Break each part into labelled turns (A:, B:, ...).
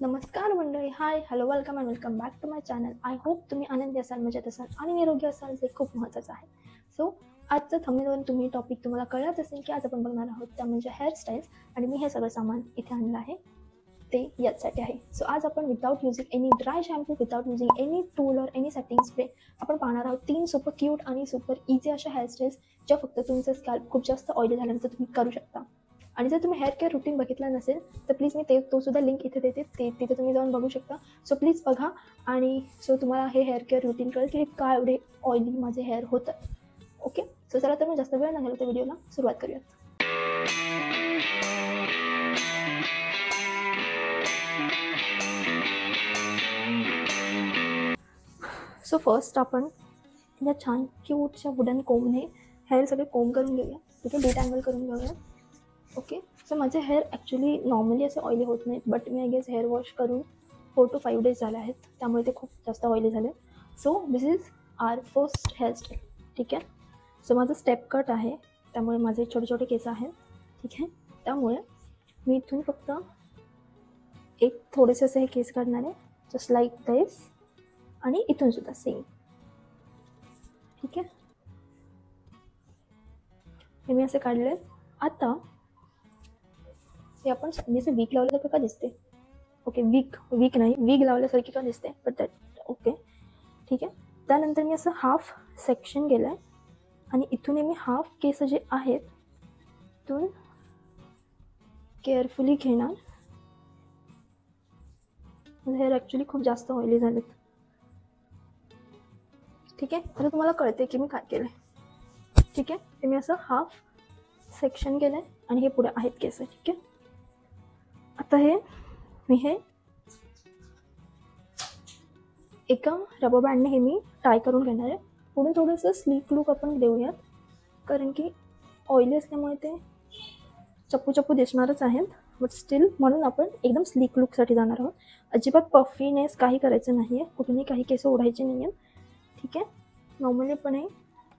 A: नमस्कार मंडळी. Hi, hello, welcome and welcome back to my channel. I hope तुम्ही आनंदी असाल, मजेत असाल आणि निरोगी असाल, जे खूप महत्त्वाचं आहे. सो आजचं थंबनेलवरून तुम्ही टॉपिक तुम्हाला कळत असेल की आज आपण बघणार आहोत त्या म्हणजे हेअरस्टाईल्स. आणि मी हे सगळं सामान इथे आणलं आहे ते याचसाठी आहे. सो आज आपण without using any dry shampoo, without using any tool और एनी सेटिंग स्प्रे आपण पाहणार आहोत 3 सुपर क्यूट आणि सुपर इझी अशा हेअरस्टाईल्स, ज्या फक्त तुमचं स्कॅल्प खूप जास्त ऑइली झाल्यानंतर तुम्ही करू शकता. आणि जर तुम्ही हेअर केअर रुटीन बघितला नसेल तर प्लीज मी तो सुद्धा लिंक इथे देते, तिथे तुम्ही जाऊन बघू शकता. सो प्लीज बघा. आणि सो तुम्हाला हे हेअर केअर रुटीन कळेल की का एवढे ऑइली माझे हेअर होतं. ओके, सो चला तर मग जास्त वेळ न घालवता व्हिडिओला सुरुवात करूयात. सो फर्स्ट आपण या छान क्यूटच्या वुडन कोमने हेअर सगळे कोम करून घेऊया. ठीक आहे, डिटँगल करून घेऊया. ओके, सो माझे हेअर ॲक्च्युली नॉर्मली असे ऑइली होत नाहीत, बट मी आय गेस हेअर वॉश करून 4 to 5 डेज झाले आहेत, त्यामुळे ते खूप जास्त ऑइली झाले. So this is our first hairstyle. ठीक आहे, सो माझं स्टेप कट आहे, त्यामुळे माझे छोटे छोटे केस आहेत. ठीक आहे, त्यामुळे मी इथून फक्त एक थोडेसे असे हे केस काढणार आहे, जस्ट लाईक दिस. आणि इथून सुद्धा सेम. ठीक आहे, हे मी असे काढले. आता हे आपण मी असं वीक लावल्यासारखं का दिसते? ओके, वीक नाही, वीग लावल्यासारखी का दिसते, बट दॅट ओके. ठीक आहे, त्यानंतर मी असं हाफ सेक्शन गेलं आहे आणि इथून मी हाफ केस जे आहेत इथून केअरफुली घेणार. माझे हेअर ॲक्च्युली खूप जास्त ऑइली झालेत. ठीक आहे, आता तुम्हाला कळते की मी काय केलं आहे. ठीक आहे, ते मी असं हाफ सेक्शन केलं आहे आणि हे पुढे आहेत केस. ठीक आहे, आता मी एका रबर बँडने हे मी टाय करून घेणार आहे. पुढे थोडंसं स्लीक लुक आपण देऊयात, कारण की ऑइली असल्यामुळे ते चप्पू दिसणारच आहेत, बट स्टील म्हणून आपण एकदम स्लीक लुकसाठी जाणार आहोत. अजिबात पफीनेस काही करायचं नाही आहे, कुठूनही काही केस ओढायचे नाही आहेत. ठीक आहे, नॉर्मलीपणे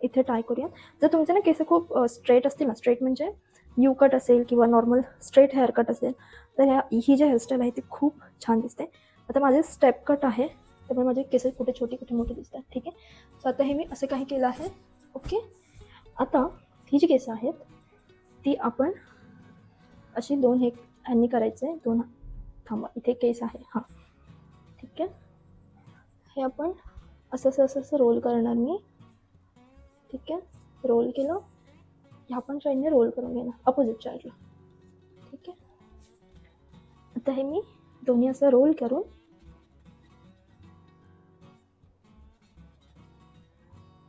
A: इथे टाय करूयात. जर तुमचे ना केस खूप स्ट्रेट असतील ना, स्ट्रेट म्हणजे यू कट असेल किंवा नॉर्मल स्ट्रेट हेअर कट असेल, तर ही जी हेअरस्टाईल आहे ती खूप छान दिसते. आता माझे स्टेप कट आहे, त्यामुळे माझे केस कुठे छोटे कुठे मोठे दिसतात. ठीक आहे, सो आता हे मी असं काही केलं आहे. ओके, आता ही जी केस आहेत ती आपण अशी दोन ह्यांनी करायचं आहे. दोन थांबा, इथे केस आहे. हां, ठीक आहे, हे आपण असं रोल करणार मी. ठीक आहे, रोल केलं, ह्या पण साईडने रोल करून घेणार अपोजिट साईडला. ठीक आहे, आता हे मी दोन्ही असं रोल करून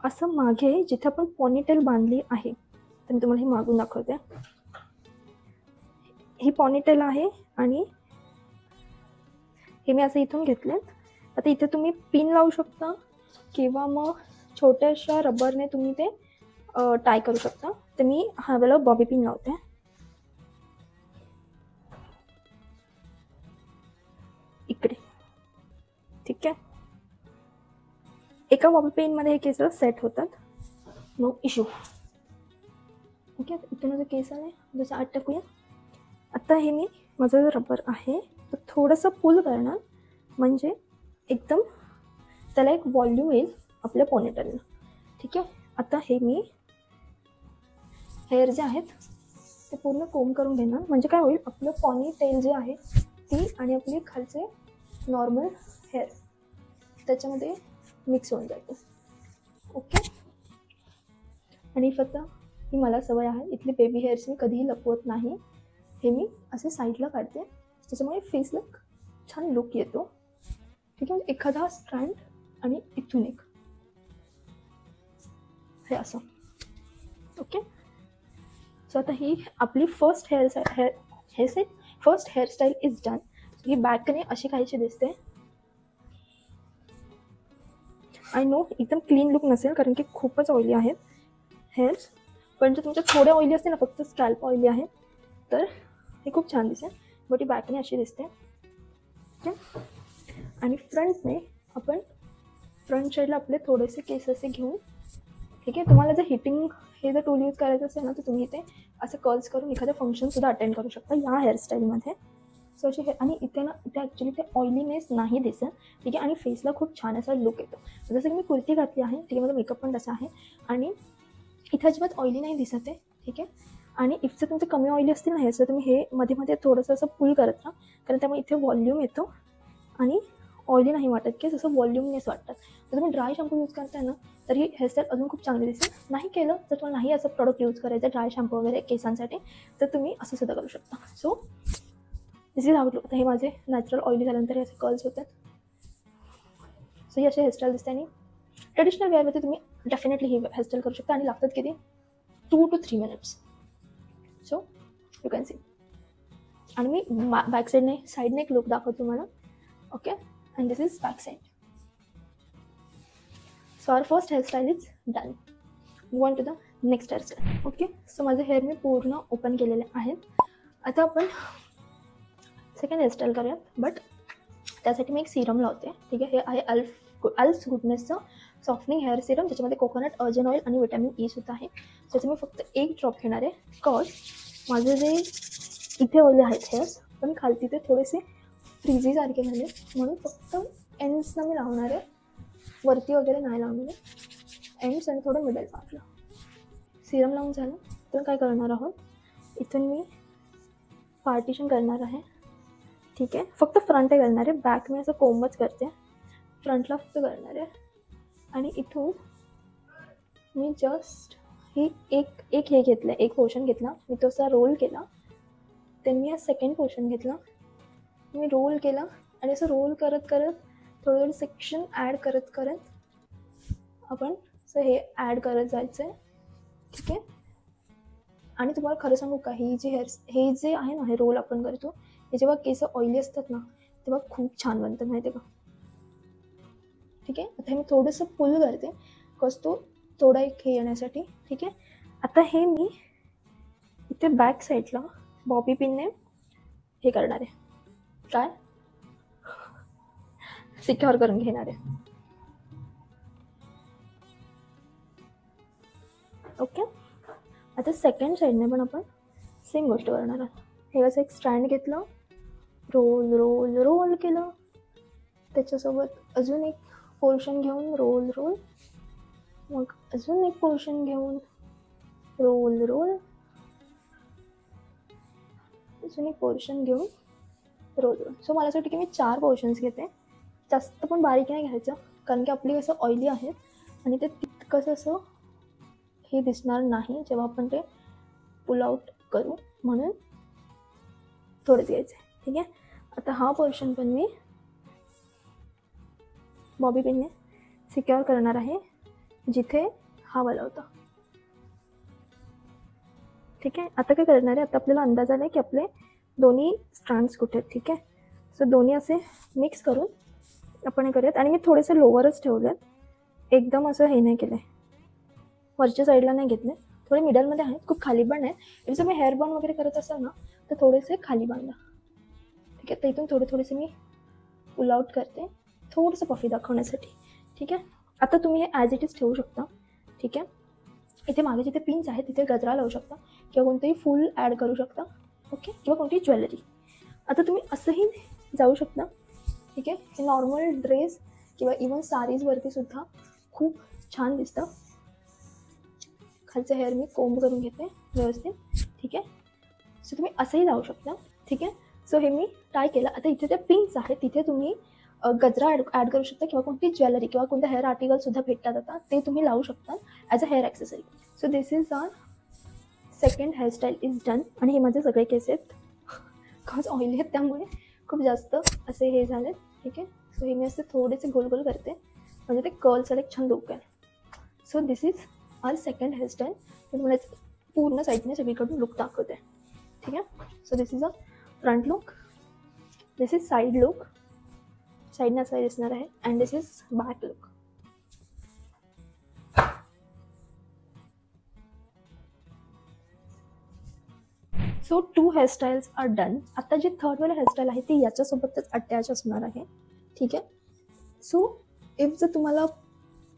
A: असं मागे जिथे आपण पॉनीटेल बांधली आहे, तर मी तुम्हाला हे मागून दाखवते. ही पॉनीटेल आहे आणि हे मी असं इथून घेतलेत. आता इथे तुम्ही पिन लावू शकता किंवा मग छोट्याशा रबरने तुम्ही ते टाय करू शकता. तर मी हा वेळेला बॉबी पिन लावते. इकडे. ठीक आहे, एका बॉबी पिनमध्ये हे केस सेट होतात, नो इश्यू. ओके, इथून जो केस आलाय जसं आत टाकूया. आता हे मी माझं रबर आहे तर थोडंसं पुल करणार, म्हणजे एकदम त्याला एक व्हॉल्यूम येईल आपल्या पॉनीटेलला. ठीक आहे, आता हे मी हेअर जे आहेत ते पूर्ण कोम करून घेणार, म्हणजे काय होईल, आपलं पॉनीटेल जे आहे ती आणि आपली खालचे नॉर्मल हेअर त्याच्यामध्ये मिक्स होऊन जातो. ओके, आणि फक्त ही मला सवय आहे, इथली बेबी हेअर्स मी कधीही लपवत नाही. हे मी असे साईडला काढते, त्याच्यामुळे फेसला छान लुक येतो. ठीक आहे, एखादा स्ट्रँड आणि इथून एक हे असं. ओके, सो आता ही आपली फर्स्ट हेअरस्टाईल इज डन. ही बॅकने अशी काहीची दिसते. आय नो एकदम क्लीन लुक नसेल, कारण की खूपच ऑइली आहेत हेअर्स, पण जर तुमच्या थोडे ऑइली असते ना, फक्त स्कॅल्प ऑइली आहे, तर हे खूप छान दिसेल. बट ही बॅकने अशी दिसते. ठीक आहे, आणि फ्रंटने आपण फ्रंट साईडला आपले थोडेसे केस असे घेऊन. ठीक आहे, तुम्हाला जर हिटिंग हे जर टूल यूज करायचं असेल ना, तर तुम्ही इथे असं कर्ल्स करून एखादं फंक्शनसुद्धा अटेंड करू शकता या हेअरस्टाईलमध्ये. सो अशी हे, आणि इथे ना इथे ॲक्च्युली ते ऑइलीनेस नाही दिसत, ठीक आहे, आणि फेसला खूप छान असा लुक येतो. जसं की मी कुर्ती घातली आहे, ठीक आहे, माझा मेकअप पण तसा आहे, आणि इथे अजिबात ऑइली नाही दिसत आहे, ठीक आहे. आणि इफ जर तुमचे कमी ऑइली असतील ना हेअर्स, तर तुम्ही हे मध्ये मध्ये थोडंसं असं पुल करत राहा, कारण त्यामुळे इथे व्हॉल्यूम येतो आणि ऑइली नाही वाटत, की जसं व्हॉल्यूमनेस वाटतात. जर तुम्ही ड्राय शॅम्पू यूज करताय ना, तर ही हेअरस्टाईल अजून खूप चांगली दिसेल. नाही केलं जर तुम्हाला नाही असं प्रोडक्ट यूज करायचं ड्राय शॅम्पू वगैरे केसांसाठी, तर तुम्ही असं सुद्धा करू शकता. So this is how. आता हे माझे नॅचरल ऑइली झाल्यानंतर हे असे कर्ल्स होतात. सो ही अशी हेअरस्टाईल दिसते, आणि ट्रेडिशनल वेअरमध्ये तुम्ही डेफिनेटली ही हेअरस्टाईल करू शकता, आणि लागतात किती 2 to 3 minutes. So you can see. आणि मी बॅक साईडने एक लुक दाखवतो तुम्हाला. Okay, and this is back side. So our first hairstyle is done. Move on to the next hairstyle. Okay, so माझे हेअर मी पूर्ण ओपन केलेले आहेत. आता आपण सेकंड हेअरस्टाईल करूयात, बट त्यासाठी मी एक सिरम लावते, ठीक आहे. हे आहे अल्फ्स गुडनेसचं सॉफ्टनिंग हेअर सिरम, ज्याच्यामध्ये कोकोनट, अर्जन ऑइल आणि विटॅमिन ई सुद्धा आहे. त्याचं मी फक्त एक ड्रॉप घेणार आहे, बिकॉज माझे जे इथे ओले आहेत हेअर्स पण खालती ते थोडेसे फ्रीझीसारखे झाले, म्हणून फक्त एंड्सना मी लावणार आहे, वरती वगैरे नाही लावणार आहे. एंड्स आणि थोडं मिडल पार्टला. सिरम लावून झालं तर काय करणार आहोत, इथून मी पार्टिशन करणार आहे, ठीक आहे. फक्त फ्रंट आहे करणार आहे, बॅक मी असं कोंबच करते, फ्रंटला फक्त करणार आहे. आणि इथून मी जस्ट ही एक हे घेतलं, एक पोर्शन घेतला, मी तो असा रोल केला. त्यांनी मी हा सेकंड पोर्शन घेतला, मी रोल केला, आणि असं रोल करत करत थोडं सेक्शन ॲड करत करत आपण असं हे ॲड करत जायचं आहे, ठीक आहे. आणि तुम्हाला खरं सांगू का, ही जी हे जे आहे ना, हे रोल आपण करतो, हे जेव्हा केस ऑइली असतात ना, तेव्हा खूप छान बनतात, माहिती आहे का, ठीक आहे. आता हे मी थोडंसं पुल करते, बिकॉज तो थोडा एक हे येण्यासाठी, ठीक आहे. आता हे मी इथे बॅक साईडला बॉबी पिनने हे करणार आहे, काय सिक्युअर करून घेणार आहे. ओके, आता सेकंड साईडने पण आपण सेम गोष्ट करणार आहोत. हे असं एक स्टँड घेतलं, रोल रोल रोल केलं, त्याच्यासोबत अजून एक पोर्शन घेऊन रोल रोल, मग अजून एक पोर्शन घेऊन रोल रोल, अजून एक पोर्शन घेऊन रोल रोल. सो मला असं वाटतं की मी 4 पोर्शन्स घेते, जास्त पण बारीक नाही घ्यायचं, कारण की आपली कसं ऑइली आहेत आणि ते तितकंच असं हे दिसणार नाही जेव्हा आपण ते पुल आउट करू, म्हणून थोडंच घ्यायचं आहे, ठीक आहे. आता हा पोर्शन पण मी बॉबी पिनने सिक्युअर करणार आहे, जिथे हा वाला होता, ठीक आहे. आता काय करणार आहे, आता आपल्याला अंदाज आला आहे की आपले दोन्ही स्ट्रँड्स कुठे आहेत, ठीक आहे. सो दोन्ही असे मिक्स करून आपण हे करूयात. आणि मी थोडेसे लोवरच ठेवलेत, एकदम असं हे नाही केलं आहे, वरच्या साईडला नाही घेतले, थोडे मिडलमध्ये आहेत, खूप खाली पण आहे. इफ जर मी हेअर बर्न वगैरे करत असाल ना, तर थोडेसे खाली बांधा, ठीक आहे. तर इथून थोडेसे मी पुल आउट करते, थोडंसं पफी दाखवण्यासाठी, ठीक आहे. आता तुम्ही हे ॲज इट इज ठेवू शकता, ठीक आहे. इथे मागे जिथे पिन्स आहेत तिथे गजरा लावू शकता, किंवा कोणतंही फुल ॲड करू शकता, ओके, किंवा कोणतीही ज्वेलरी. आता तुम्ही असंही जाऊ शकता, ठीक आहे. हे नॉर्मल ड्रेस किंवा इवन साडीजवरती सुद्धा खूप छान दिसतं. खालचं हेअर मी कोंब करून घेते व्यवस्थित, ठीक आहे. सो तुम्ही असंही जाऊ शकता, ठीक आहे. सो हे मी ट्राय केलं. आता इथे ते पिन्स आहेत, तिथे तुम्ही गजरा ॲड करू शकता, किंवा कोणती ज्वेलरी किंवा कोणतं हेअर आर्टिकलसुद्धा भेटतात आता, ते तुम्ही लावू शकता as a hair accessory. So this is our second hairstyle is done. आणि हे माझे सगळे केस आहेत, बिकॉज ऑइली आहेत त्यामुळे खूप जास्त असे हे झाले, ठीक आहे. सो हे मी असे थोडेसे गोल गोल करते, म्हणजे ते कर्ल्सला एक छान लुक आहे. So this is our second hairstyle. मी तुम्हाला पूर्ण साईडने सगळीकडून लुक दाखवते, ठीक आहे. So this is a front look, this is side look, साईडने असं दिसणार आहे, and this is back look. So 2 hairstyles are done. आता जी थर्डवाला हेअरस्टाईल आहे ती याच्यासोबतच अटॅच असणार आहे, ठीक आहे. सो इफ जर तुम्हाला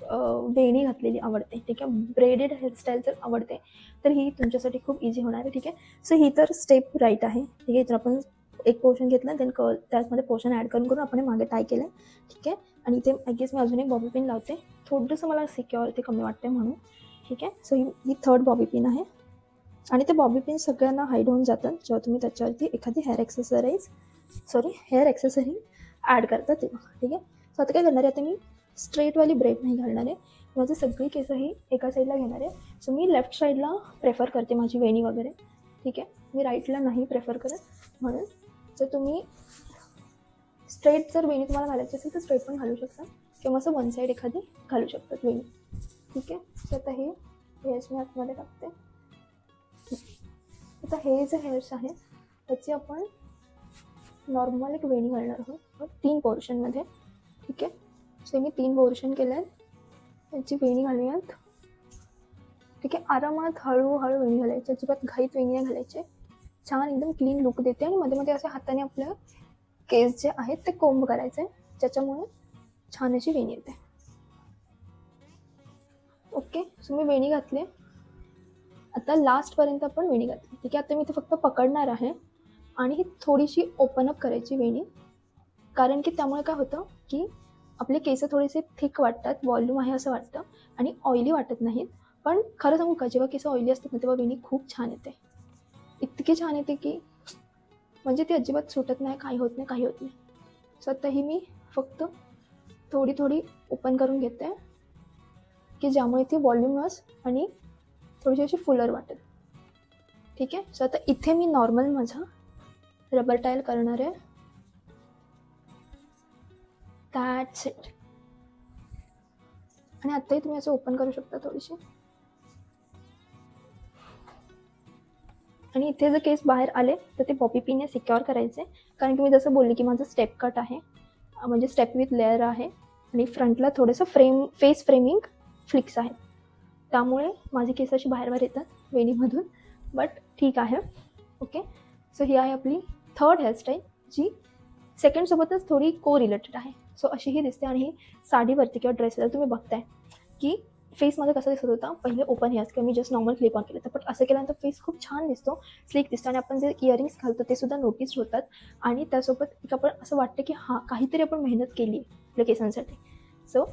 A: वेणी घातलेली आवडते, ठीक आहे, ब्रेडेड हेअरस्टाईल जर आवडते, तर ही तुमच्यासाठी खूप इझी होणार आहे, ठीक आहे. सो ही तर स्टेप राईट आहे, ठीक आहे. इथं आपण एक पोर्शन घेतला, देन त्यामध्ये पोर्शन ॲड करून आपण मागे टाय केलं. ठीक आहे. आणि इथे आय गेस मी अजून एक बॉबी पिन लावते. थोडंसं मला सिक्युरिटी कमी वाटते म्हणून. ठीक आहे. सो ही थर्ड बॉबी पिन आहे. आणि ते बॉबी पिन सगळ्यांना हाईड होऊन जातात जेव्हा तुम्ही त्याच्यावरती एखादी हेअर ॲक्सेसरी ॲड करता तेव्हा. ठीक आहे. सो आता काय करणार आहे, आता मी स्ट्रेटवाली ब्रेड नाही घालणार आहे. माझी सगळी केसं ही एका साईडला घेणार आहे. सो मी लेफ्ट साईडला प्रेफर करते माझी वेणी वगैरे. ठीक आहे. मी राईटला नाही प्रेफर करत. म्हणून जर तुम्ही स्ट्रेट जर वेणी तुम्हाला घालायची असेल तर स्ट्रेट पण घालू शकता, किंवा असं वन साईड एखादी घालू शकतात वेणी. ठीक आहे. सो आता हे हेअर्स मी आतमध्ये टाकते. आता हे जे हेअर्स आहे त्याची आपण नॉर्मल एक वेणी घालणार आहोत 3 पोर्शनमध्ये. ठीक आहे. सो मी 3 पोर्शन केले आहेत. याची वेणी घालूयात. ठीक आहे. आरामात हळूहळू वेणी घालायची, अजिबात घाईत वेणी नाही घालायचे. छान एकदम क्लीन लुक देते. आणि मध्ये मध्ये असे हाताने आपल्या केस जे आहेत ते कोंब करायचे, ज्याच्यामुळे छान अशी वेणी येते. ओके. सो मी वेणी घातली. आता लास्टपर्यंत आपण वेणी घातली. ठीक आहे. आता मी इथे फक्त पकडणार आहे आणि ही थोडीशी ओपन अप करायची वेणी, कारण की त्यामुळे काय होतं की आपले केस थोडेसे थिक वाटतात, व्हॉल्यूम आहे असं वाटतं आणि ऑइली वाटत नाहीत. पण खरं सांगू का, जेव्हा केस ऑइली असतात ना तेव्हा वेणी खूप छान येते. इतकी छान येते की म्हणजे ती अजिबात सुटत नाही, काही होत नाही. सो आता ही मी फक्त थोडी ओपन करून घेते की ज्यामुळे ती व्हॉल्यूमस आणि थोडीशी अशी फुलर वाटेल. ठीक आहे. सो आता इथे मी नॉर्मल माझा रबर टायल करणार आहे. That's it. आणि आत्ताही तुम्ही असं ओपन करू शकता थोडीशी. आणि इथे जर केस बाहेर आले तर ते बॉबी पिनने सिक्युअर करायचे, कारण की मी जसं बोलली की माझं स्टेप कट आहे, म्हणजे स्टेप विथ लेअर आहे. आणि फ्रंटला थोडंसं फेस फ्रेमिंग फ्लिक्स आहेत, त्यामुळे माझी केस अशी बाहेर येतात वेणीमधून. बट ठीक आहे. ओके. सो ही आहे आपली थर्ड हेअरस्टाईल, जी सेकंडसोबतच थोडी रिलेटेड आहे. सो अशी ही दिसते. आणि ही साडीवरती किंवा ड्रेसवर तुम्ही बघताय की फेस माझा कसा दिसत होता पहिले ओपन हेअर्स, किंवा मी जस्ट नॉर्मल क्लिप ऑन केलं तर, पण असं केल्यानंतर फेस खूप छान दिसतो, स्लीक दिसतो. आणि आपण जे इयरिंग्स घालतो ते सुद्धा नोटीस होतात. आणि त्यासोबत एक आपण असं वाटतं की हां, काहीतरी आपण मेहनत केली आपल्या केसांसाठी. सो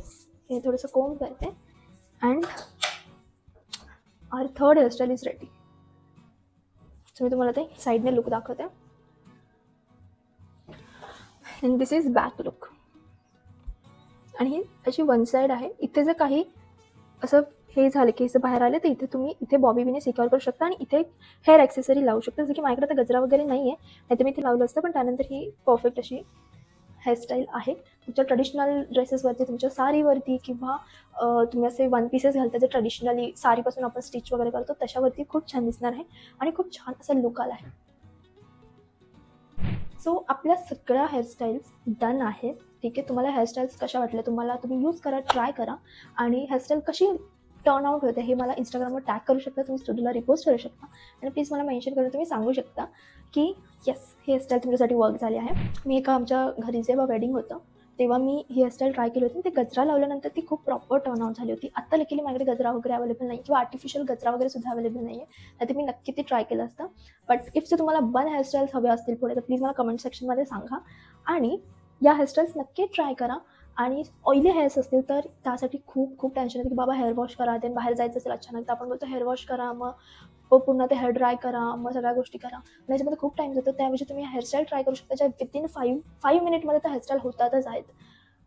A: हे थोडंसं कोंब करते. And our third hairstyle is ready. So मी तुम्हाला ते साईडने लुक दाखवते. And this is back look. आणि ही अशी वन साईड आहे. इथे जर काही असं हे झालं की असं बाहेर आले तर इथे तुम्ही इथे बॉबी पिनने सिक्युअर करू शकता आणि इथे हेअर ॲक्सेसरी लावू शकता. जसं की माझ्याकडे आता गजरा वगैरे नाही आहे, नाही तर मी इथे लावलं असतं. पण त्यानंतर ही परफेक्ट अशी हेअरस्टाईल आहे. तुमच्या ट्रेडिशनल ड्रेसेसवरती, तुमच्या साडीवरती, किंवा तुम्ही असे वन पीसेस घालता जे ट्रेडिशनली साडीपासून आपण स्टिच वगैरे करतो त्याच्यावरती खूप छान दिसणार आहे आणि खूप छान असा लुक आला आहे. सो आपल्या सगळ्या हेअरस्टाईल्स डन आहेत. ठीक आहे. तुम्हाला हेअरस्टाईल्स कशा वाटल्या, तुम्ही यूज करा, ट्राय करा. आणि हेअरस्टाईल कशी टर्न आउट होते हे मला इंस्टाग्रामवर टॅग करू शकता, तुम्ही स्टुडिओला रिपोस्ट करू शकता. आणि प्लीज मला मेन्शन करून तुम्ही सांगू शकता की येस, ही हेअरस्टाईल तुमच्यासाठी वर्क झाली आहे. मी एका आमच्या घरी जेव्हा वेडिंग होतं तेव्हा मी ही हेअरस्टाईल ट्राय केली होती. ते गजरा लावल्यानंतर ती खूप प्रॉपर टर्न आउट झाली होती. आत्ता लकीली माझ्याकडे गजरा वगैरे अवेलेबल नाही, किंवा आर्टिफिशियल गजरा वगैरे सुद्धा अवेलेबल नाही आहे, नाही तर मी नक्की ते ट्राय केलं असतं. बट इफ जर तुम्हाला बन हेअरस्टाईल्स हवे असतील पुढे तर प्लीज मला कमेंट सेक्शनमध्ये सांगा. आणि या हेअरस्टाईल्स नक्की ट्राय करा. आणि ऑइली हेअर्स असतील तर त्यासाठी खूप टेन्शन येतं की बाबा हेअर वॉश करा, ते बाहेर जायचं असेल अचानक तर आपण बोलतो हेअर वॉश करा, मग पुन्हा ते हेअर ड्राय करा, मग सगळ्या गोष्टी करा. त्याच्यामध्ये खूप टाईम जातो. त्याऐवजी तुम्ही हेअरस्टाईल ट्राय करू शकता, ज्या विथिन 5 मिनिटमध्ये त्या हेअरस्टाईल होतातच आहेत,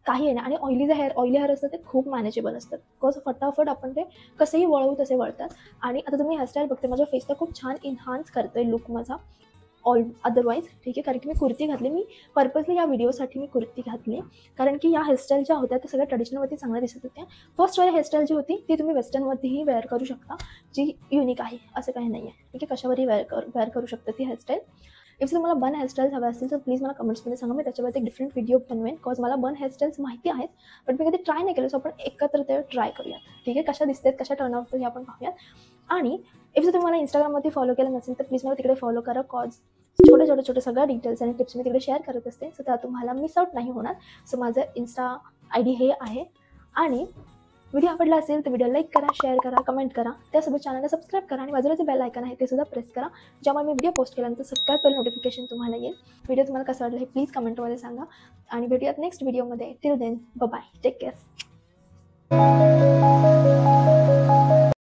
A: काही आहे ना. आणि ऑइली हेअर असतं ते खूप मॅनेजेबल असतात, बिकॉज फटाफट आपण ते कसेही वळवू तसे वळतात. आणि आता तुम्ही हेअरस्टाईल बघते, माझ्या फेसला खूप छान इन्हान्स करतोय लुक माझा अदरवाईज. ठीक आहे. कारण की मी कुर्ती घातली, मी पर्पजली या व्हिडिओसाठी मी कुर्ती घातली, कारण की या हेअरस्टाईल ज्या होत्या त्या सगळ्या ट्रेडिशनलवरती चांगल्या दिसत होत्या. फर्स्टवाली हेअरस्टाईल जी होती ती तुम्ही वेस्टर्नवरतीही वेअर करू शकता, जी युनिक आहे, असं काही नाही आहे. ठीक आहे. कशावरही वेअर करू शकता ती हेअरस्टाईल. इफ तुम्हाला बन हेअरस्टाईल्स हव्या असतील तर प्लीज मला कमेंट्समध्ये सांगा, मी त्याच्यावरती एक डिफरंट व्हिडिओ बनवेन, बिकॉज मला बन हेअरस्टाईल्स माहिती आहेत बट मी कधी ट्राय नाही केलं. सो आपण एकत्र ते ट्राय करूयात. ठीक आहे. कशा दिसतात, कशा टर्न आउट हे आपण पाहूयात. आणि इफ तुम्ही मला इंस्टाग्रामवरती फॉलो केलं नसेल तर प्लीज मला तिकडे फॉलो करा, कॉज छोटे सगळ्या डिटेल्स आणि टिप्स मी तिकडे शेअर करत असते. सो त्या तुम्हाला मिस आउट नाही होणार. सो माझं इन्स्टा ID हे आहे. आणि व्हिडिओ आवडला असेल तर व्हिडिओ लाईक करा, शेअर करा, कमेंट करा. त्यासोबत चॅनलला सबस्क्राईब करा आणि बाजूला जे बेल आयकॉन आहे ते सुद्धा प्रेस करा, ज्यामुळे मी व्हिडिओ पोस्ट केल्यानंतर सगळ्यात पहिलं नोटिफिकेशन तुम्हाला येईल. व्हिडिओ तुम्हाला कसा वाटला हे प्लीज कमेंटमध्ये सांगा आणि भेटूयात नेक्स्ट व्हिडिओमध्ये. Till then bye, take care.